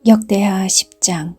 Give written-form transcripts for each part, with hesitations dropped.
역대하 10장.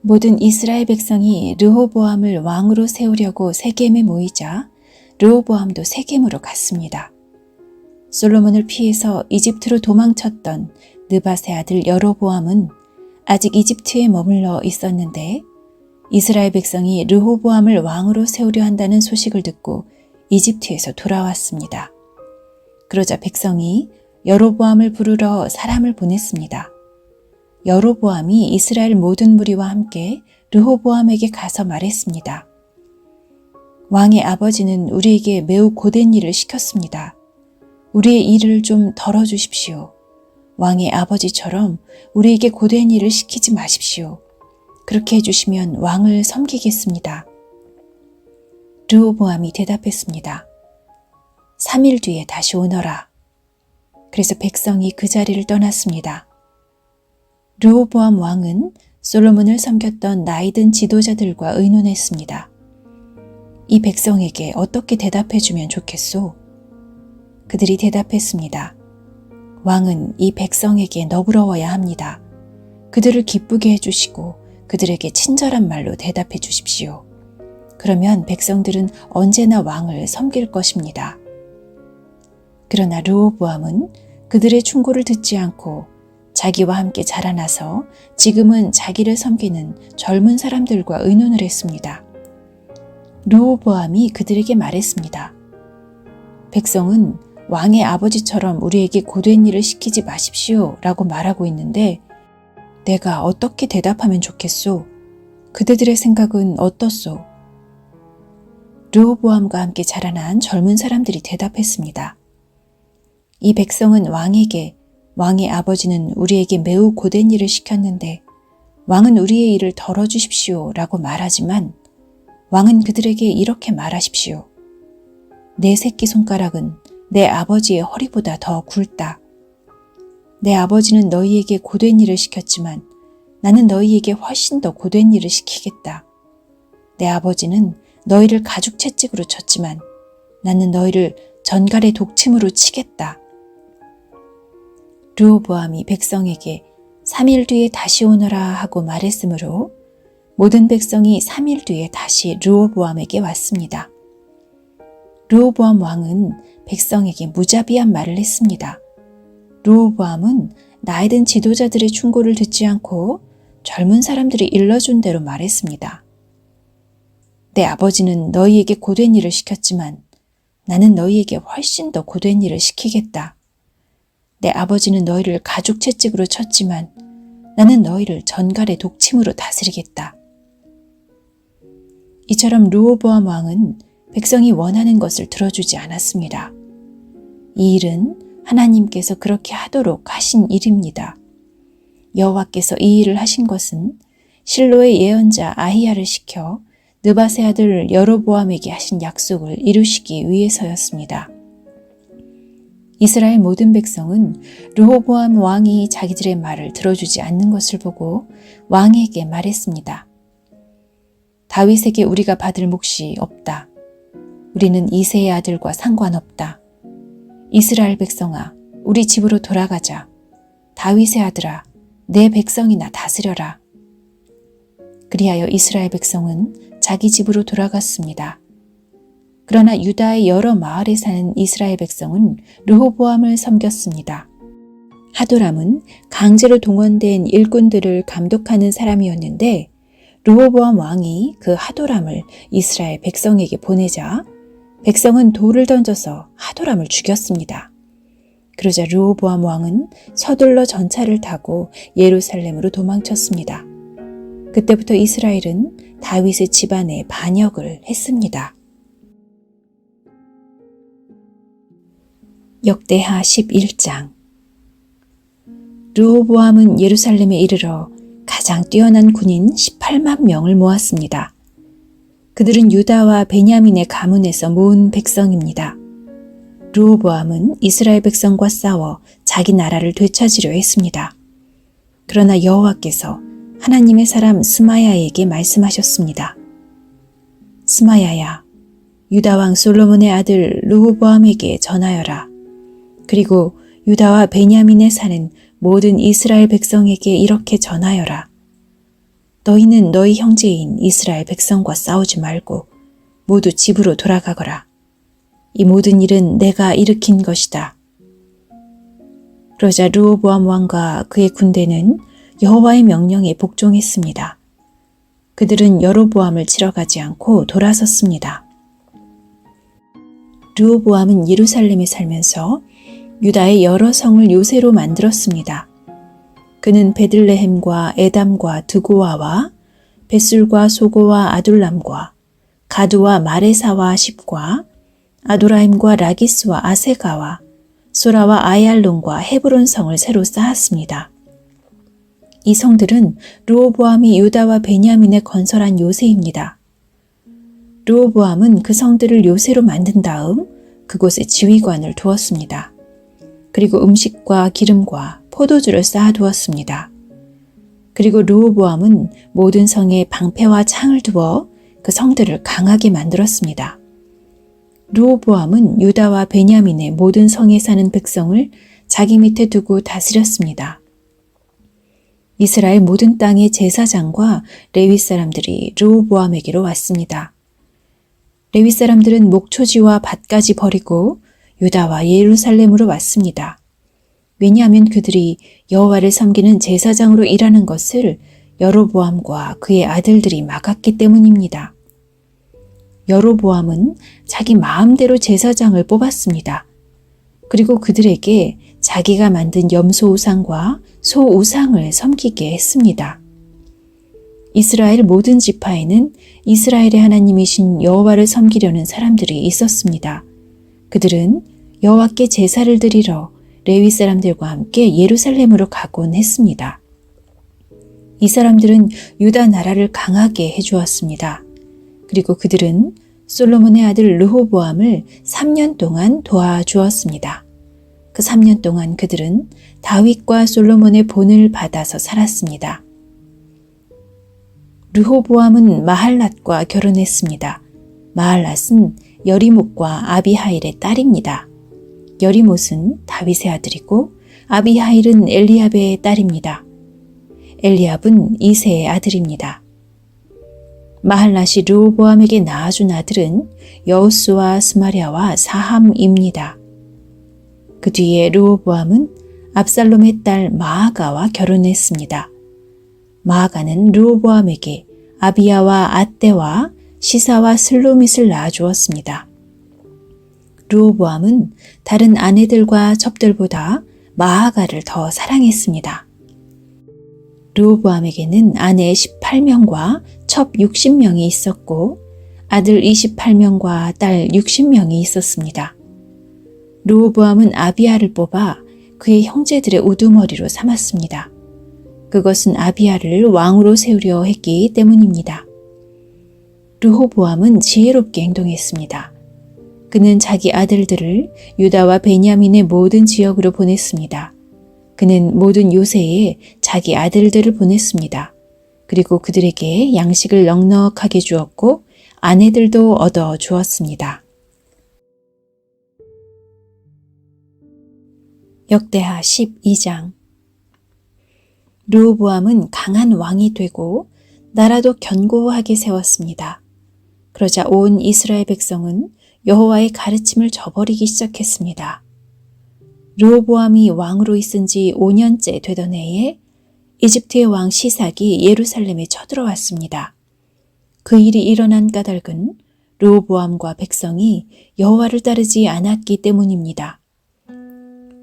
모든 이스라엘 백성이 르호보암을 왕으로 세우려고 세겜에 모이자 르호보암도 세겜으로 갔습니다. 솔로몬을 피해서 이집트로 도망쳤던 느밧의 아들 여로보암은 아직 이집트에 머물러 있었는데 이스라엘 백성이 르호보암을 왕으로 세우려 한다는 소식을 듣고 이집트에서 돌아왔습니다. 그러자 백성이 여로보암을 부르러 사람을 보냈습니다. 여로보암이 이스라엘 모든 무리와 함께 르호보암에게 가서 말했습니다. 왕의 아버지는 우리에게 매우 고된 일을 시켰습니다. 우리의 일을 좀 덜어주십시오. 왕의 아버지처럼 우리에게 고된 일을 시키지 마십시오. 그렇게 해주시면 왕을 섬기겠습니다. 르호보암이 대답했습니다. 3일 뒤에 다시 오너라. 그래서 백성이 그 자리를 떠났습니다. 르호보암 왕은 솔로몬을 섬겼던 나이든 지도자들과 의논했습니다. 이 백성에게 어떻게 대답해주면 좋겠소? 그들이 대답했습니다. 왕은 이 백성에게 너그러워야 합니다. 그들을 기쁘게 해주시고 그들에게 친절한 말로 대답해 주십시오. 그러면 백성들은 언제나 왕을 섬길 것입니다. 그러나 르호보암은 그들의 충고를 듣지 않고 자기와 함께 자라나서 지금은 자기를 섬기는 젊은 사람들과 의논을 했습니다. 르호보암이 그들에게 말했습니다. 백성은 왕의 아버지처럼 우리에게 고된 일을 시키지 마십시오 라고 말하고 있는데 내가 어떻게 대답하면 좋겠소? 그대들의 생각은 어떻소? 르호보암과 함께 자라난 젊은 사람들이 대답했습니다. 이 백성은 왕에게 왕의 아버지는 우리에게 매우 고된 일을 시켰는데 왕은 우리의 일을 덜어주십시오 라고 말하지만 왕은 그들에게 이렇게 말하십시오. 내 새끼손가락은 내 아버지의 허리보다 더 굵다. 내 아버지는 너희에게 고된 일을 시켰지만 나는 너희에게 훨씬 더 고된 일을 시키겠다. 내 아버지는 너희를 가죽 채찍으로 쳤지만 나는 너희를 전갈의 독침으로 치겠다. 르호보암이 백성에게 3일 뒤에 다시 오너라 하고 말했으므로 모든 백성이 3일 뒤에 다시 르호보암에게 왔습니다. 르호보암 왕은 백성에게 무자비한 말을 했습니다. 르호보암은 나이든 지도자들의 충고를 듣지 않고 젊은 사람들이 일러준 대로 말했습니다. 내 아버지는 너희에게 고된 일을 시켰지만 나는 너희에게 훨씬 더 고된 일을 시키겠다. 내 아버지는 너희를 가죽 채찍으로 쳤지만 나는 너희를 전갈의 독침으로 다스리겠다. 이처럼 르호보암 왕은 백성이 원하는 것을 들어주지 않았습니다. 이 일은 하나님께서 그렇게 하도록 하신 일입니다. 여호와께서 이 일을 하신 것은 실로의 예언자 아히야를 시켜 느밧의 아들 여로보암에게 하신 약속을 이루시기 위해서였습니다. 이스라엘 모든 백성은 르호보암 왕이 자기들의 말을 들어주지 않는 것을 보고 왕에게 말했습니다. 다윗에게 우리가 받을 몫이 없다. 우리는 이새의 아들과 상관없다. 이스라엘 백성아, 우리 집으로 돌아가자. 다윗의 아들아, 내 백성이나 다스려라. 그리하여 이스라엘 백성은 자기 집으로 돌아갔습니다. 그러나 유다의 여러 마을에 사는 이스라엘 백성은 르호보암을 섬겼습니다. 하도람은 강제로 동원된 일꾼들을 감독하는 사람이었는데 르호보암 왕이 그 하도람을 이스라엘 백성에게 보내자 백성은 돌을 던져서 하도람을 죽였습니다. 그러자 르호보암 왕은 서둘러 전차를 타고 예루살렘으로 도망쳤습니다. 그때부터 이스라엘은 다윗의 집안에 반역을 했습니다. 역대하 11장. 르호보암은 예루살렘에 이르러 가장 뛰어난 군인 18만 명을 모았습니다. 그들은 유다와 베냐민의 가문에서 모은 백성입니다. 르호보암은 이스라엘 백성과 싸워 자기 나라를 되찾으려 했습니다. 그러나 여호와께서 하나님의 사람 스마야에게 말씀하셨습니다. 스마야야, 유다 왕 솔로몬의 아들 르호보암에게 전하여라. 그리고 유다와 베냐민에 사는 모든 이스라엘 백성에게 이렇게 전하여라. 너희는 너희 형제인 이스라엘 백성과 싸우지 말고 모두 집으로 돌아가거라. 이 모든 일은 내가 일으킨 것이다. 그러자 르호보암 왕과 그의 군대는 여호와의 명령에 복종했습니다. 그들은 여로보암을 치러 가지 않고 돌아섰습니다. 르호보암은 예루살렘에 살면서 유다의 여러 성을 요새로 만들었습니다. 그는 베들레헴과 에담과 드고아와 벳술과 소고와 아둘람과 가두와 마레사와 십과 아도라임과 라기스와 아세가와 소라와 아얄론과 헤브론 성을 새로 쌓았습니다. 이 성들은 르호보암이 유다와 베냐민에 건설한 요새입니다. 르호보암은 그 성들을 요새로 만든 다음 그곳에 지휘관을 두었습니다. 그리고 음식과 기름과 포도주를 쌓아두었습니다. 그리고 르호보암은 모든 성에 방패와 창을 두어 그 성들을 강하게 만들었습니다. 르호보암은 유다와 베냐민의 모든 성에 사는 백성을 자기 밑에 두고 다스렸습니다. 이스라엘 모든 땅의 제사장과 레위 사람들이 르호보암에게로 왔습니다. 레위 사람들은 목초지와 밭까지 버리고 유다와 예루살렘으로 왔습니다. 왜냐하면 그들이 여호와를 섬기는 제사장으로 일하는 것을 여로보암과 그의 아들들이 막았기 때문입니다. 여로보암은 자기 마음대로 제사장을 뽑았습니다. 그리고 그들에게 자기가 만든 염소 우상과 소 우상을 섬기게 했습니다. 이스라엘 모든 지파에는 이스라엘의 하나님이신 여호와를 섬기려는 사람들이 있었습니다. 그들은 여호와께 제사를 드리러 레위 사람들과 함께 예루살렘으로 가곤 했습니다. 이 사람들은 유다 나라를 강하게 해주었습니다. 그리고 그들은 솔로몬의 아들 르호보암을 3년 동안 도와주었습니다. 그 3년 동안 그들은 다윗과 솔로몬의 본을 받아서 살았습니다. 르호보암은 마할랏과 결혼했습니다. 마할랏은 여리못과 아비하일의 딸입니다. 여리못은 다윗의 아들이고 아비하일은 엘리압의 딸입니다. 엘리압은 이새의 아들입니다. 마할랏이 르호보암에게 낳아준 아들은 여우스와 스마랴와 사함입니다. 그 뒤에 르호보암은 압살롬의 딸 마아가와 결혼했습니다. 마아가는 르호보암에게 아비야와 아떼와 시사와 슬로밋을 낳아주었습니다. 르호보암은 다른 아내들과 첩들보다 마아가를 더 사랑했습니다. 르호보암에게는 아내 18명과 첩 60명이 있었고 아들 28명과 딸 60명이 있었습니다. 르호보암은 아비야를 뽑아 그의 형제들의 우두머리로 삼았습니다. 그것은 아비야를 왕으로 세우려 했기 때문입니다. 르호보암은 지혜롭게 행동했습니다. 그는 자기 아들들을 유다와 베냐민의 모든 지역으로 보냈습니다. 그는 모든 요새에 자기 아들들을 보냈습니다. 그리고 그들에게 양식을 넉넉하게 주었고 아내들도 얻어 주었습니다. 역대하 12장. 르호보암은 강한 왕이 되고 나라도 견고하게 세웠습니다. 그러자 온 이스라엘 백성은 여호와의 가르침을 저버리기 시작했습니다. 르호보암이 왕으로 있은 지 5년째 되던 해에 이집트의 왕 시삭이 예루살렘에 쳐들어왔습니다. 그 일이 일어난 까닭은 르호보암과 백성이 여호와를 따르지 않았기 때문입니다.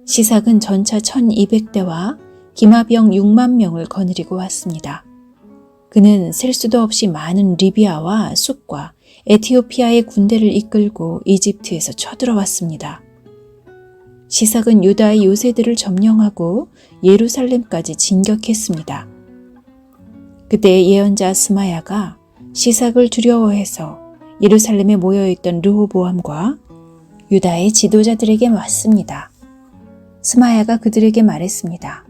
시삭은 전차 1200대와 기마병 6만 명을 거느리고 왔습니다. 그는 셀 수도 없이 많은 리비아와 숲과 에티오피아의 군대를 이끌고 이집트에서 쳐들어왔습니다. 시삭은 유다의 요새들을 점령하고 예루살렘까지 진격했습니다. 그때 예언자 스마야가 시삭을 두려워해서 예루살렘에 모여있던 르호보암과 유다의 지도자들에게 왔습니다. 스마야가 그들에게 말했습니다.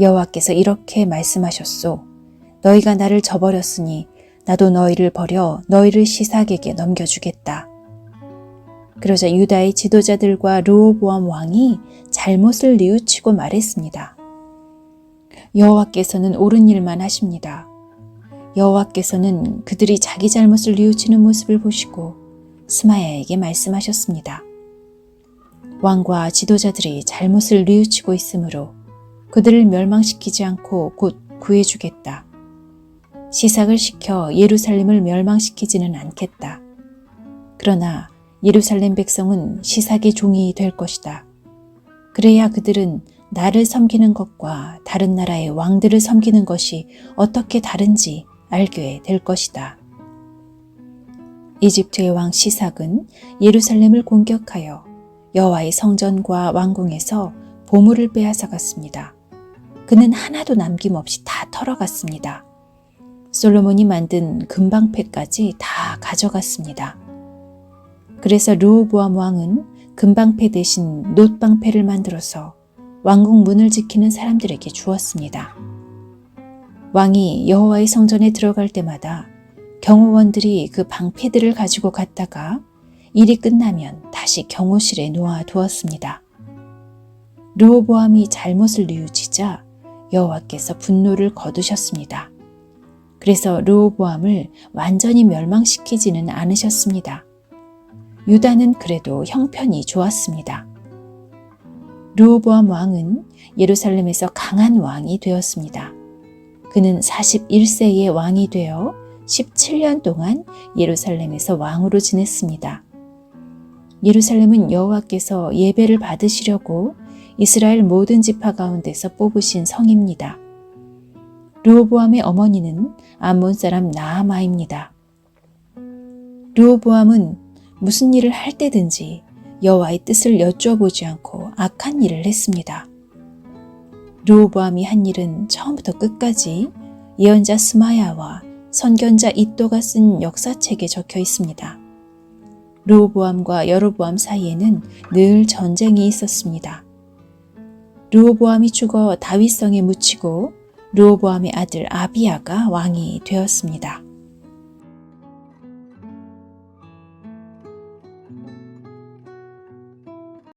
여호와께서 이렇게 말씀하셨소. 너희가 나를 저버렸으니 나도 너희를 버려 너희를 시삭에게 넘겨주겠다. 그러자 유다의 지도자들과 르호보암 왕이 잘못을 뉘우치고 말했습니다. 여호와께서는 옳은 일만 하십니다. 여호와께서는 그들이 자기 잘못을 뉘우치는 모습을 보시고 스마야에게 말씀하셨습니다. 왕과 지도자들이 잘못을 뉘우치고 있으므로 그들을 멸망시키지 않고 곧 구해주겠다. 시삭을 시켜 예루살렘을 멸망시키지는 않겠다. 그러나 예루살렘 백성은 시삭의 종이 될 것이다. 그래야 그들은 나를 섬기는 것과 다른 나라의 왕들을 섬기는 것이 어떻게 다른지 알게 될 것이다. 이집트의 왕 시삭은 예루살렘을 공격하여 여호와의 성전과 왕궁에서 보물을 빼앗아갔습니다. 그는 하나도 남김없이 다 털어갔습니다. 솔로몬이 만든 금방패까지 다 가져갔습니다. 그래서 르호보암 왕은 금방패 대신 놋방패를 만들어서 왕궁 문을 지키는 사람들에게 주었습니다. 왕이 여호와의 성전에 들어갈 때마다 경호원들이 그 방패들을 가지고 갔다가 일이 끝나면 다시 경호실에 놓아 두었습니다. 르호보암이 잘못을 뉘우치자 여호와께서 분노를 거두셨습니다. 그래서 르호보암을 완전히 멸망시키지는 않으셨습니다. 유다는 그래도 형편이 좋았습니다. 르호보암 왕은 예루살렘에서 강한 왕이 되었습니다. 그는 41세의 왕이 되어 17년 동안 예루살렘에서 왕으로 지냈습니다. 예루살렘은 여호와께서 예배를 받으시려고 이스라엘 모든 지파 가운데서 뽑으신 성입니다. 르호보암의 어머니는 암몬 사람 나아마입니다. 르호보암은 무슨 일을 할 때든지 여호와의 뜻을 여쭈어보지 않고 악한 일을 했습니다. 르호보암이 한 일은 처음부터 끝까지 예언자 스마야와 선견자 잇도가 쓴 역사책에 적혀 있습니다. 르호보암과 여로보암 사이에는 늘 전쟁이 있었습니다. 르호보암이 죽어 다윗성에 묻히고 르호보암의 아들 아비야가 왕이 되었습니다.